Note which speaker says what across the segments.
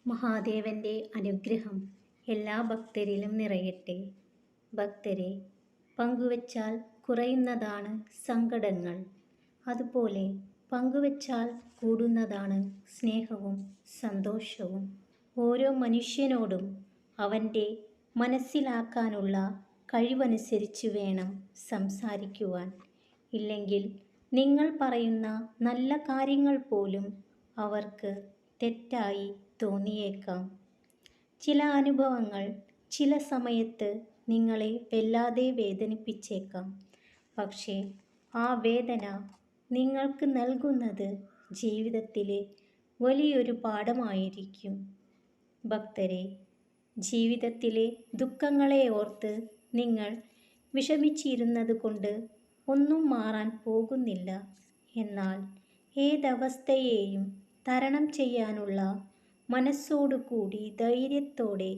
Speaker 1: മഹാദേവന്റെ അനുഗ്രഹം എല്ലാ ഭക്തരിലും നിറയട്ടെ. ഭക്തരെ, പങ്കുവച്ചാൽ കുറയുന്നതാണ് സങ്കടങ്ങൾ. അതുപോലെ പങ്കുവച്ചാൽ കൂടുന്നതാണ് സ്നേഹവും സന്തോഷവും. ഓരോ മനുഷ്യനോടും അവൻ്റെ മനസ്സിലാക്കാനുള്ള കഴിവനുസരിച്ച് വേണം സംസാരിക്കുവാൻ. ഇല്ലെങ്കിൽ നിങ്ങൾ പറയുന്ന നല്ല കാര്യങ്ങൾ പോലും അവർക്ക് തെറ്റായി തോന്നിയേക്കാം. ചില അനുഭവങ്ങൾ ചില സമയത്ത് നിങ്ങളെ വല്ലാതെ വേദനിപ്പിച്ചേക്കാം. പക്ഷേ ആ വേദന നിങ്ങൾക്ക് നൽകുന്നത് ജീവിതത്തിലെ വലിയൊരു പാഠമായിരിക്കും. ഭക്തരെ, ജീവിതത്തിലെ ദുഃഖങ്ങളെ ഓർത്ത് നിങ്ങൾ വിഷമിച്ചിരുന്നത് കൊണ്ട് ഒന്നും മാറാൻ പോകുന്നില്ല. എന്നാൽ ഏതവസ്ഥയെയും തരണം ചെയ്യാനുള്ള മനസ്സോടുകൂടി ധൈര്യത്തോടെ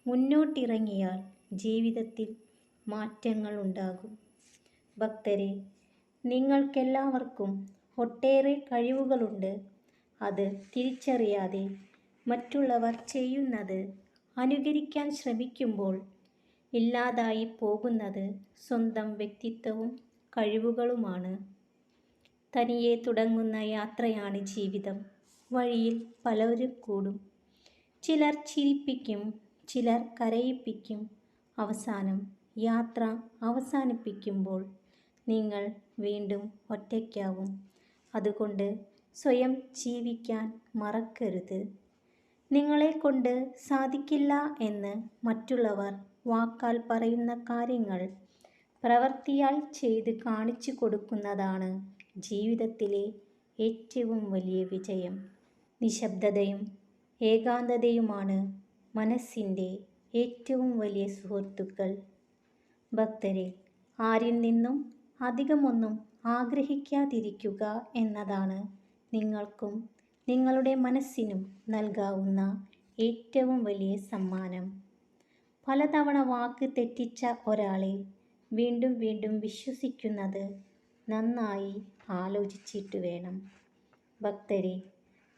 Speaker 1: മുന്നോട്ടിറങ്ങിയാൽ ജീവിതത്തിൽ മാറ്റങ്ങൾ ഉണ്ടാകും. ഭക്തരെ, നിങ്ങൾക്കെല്ലാവർക്കും ഒട്ടേറെ കഴിവുകളുണ്ട്. അത് തിരിച്ചറിയാതെ മറ്റുള്ളവർ ചെയ്യുന്നത് അനുകരിക്കാൻ ശ്രമിക്കുമ്പോൾ ഇല്ലാതായി പോകുന്നത് സ്വന്തം വ്യക്തിത്വവും കഴിവുകളുമാണ്. തനിയെ തുടങ്ങുന്ന യാത്രയാണ് ജീവിതം. വഴിയിൽ പലരും കൂടും. ചിലർ ചിരിപ്പിക്കും, ചിലർ കരയിപ്പിക്കും. അവസാനം യാത്ര അവസാനിപ്പിക്കുമ്പോൾ നിങ്ങൾ വീണ്ടും ഒറ്റയ്ക്കാവും. അതുകൊണ്ട് സ്വയം ജീവിക്കാൻ മറക്കരുത്. നിങ്ങളെക്കൊണ്ട് സാധിക്കില്ല എന്ന് മറ്റുള്ളവർ വാക്കാൽ പറയുന്ന കാര്യങ്ങൾ പ്രവൃത്തിയാൽ ചെയ്ത് കാണിച്ചു കൊടുക്കുന്നതാണ് ജീവിതത്തിലെ ഏറ്റവും വലിയ വിജയം. നിശബ്ദതയും ഏകാന്തതയുമാണ് മനസ്സിൻ്റെ ഏറ്റവും വലിയ സുഹൃത്തുക്കൾ. ഭക്തരെ, ആരിൽ നിന്നും അധികമൊന്നും ആഗ്രഹിക്കാതിരിക്കുക എന്നതാണ് നിങ്ങൾക്കും നിങ്ങളുടെ മനസ്സിനും നൽകാവുന്ന ഏറ്റവും വലിയ സമ്മാനം. പലതവണ വാക്ക് തെറ്റിച്ച ഒരാളെ വീണ്ടും വീണ്ടും വിശ്വസിക്കുന്നത് നന്നായി ആലോചിച്ചിട്ട് വേണം. ഭക്തരെ,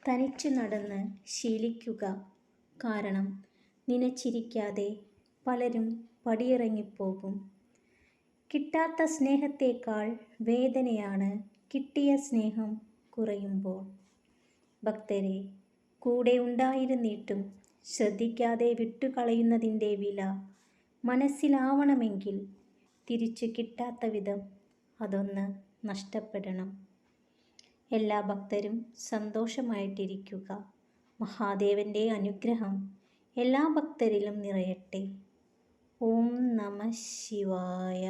Speaker 1: തനിച്ചു നടന്ന് ശീലിക്കുക. കാരണം നനച്ചിരിക്കാതെ പലരും പടിയിറങ്ങിപ്പോകും. കിട്ടാത്ത സ്നേഹത്തേക്കാൾ വേദനയാണ് കിട്ടിയ സ്നേഹം കുറയുമ്പോൾ. ഭക്തരെ, കൂടെ ഉണ്ടായിരുന്നിട്ടും ശ്രദ്ധിക്കാതെ വിട്ടുകളയുന്നതിൻ്റെ വില മനസ്സിലാവണമെങ്കിൽ തിരിച്ചു കിട്ടാത്ത വിധം അതൊന്ന് നഷ്ടപ്പെടണം. എല്ലാ ഭക്തരും സന്തോഷമായിട്ടിരിക്കുക. മഹാദേവന്റെ അനുഗ്രഹം എല്ലാ ഭക്തരിലും നിറയട്ടെ. ഓം നമഃ ശിവായ.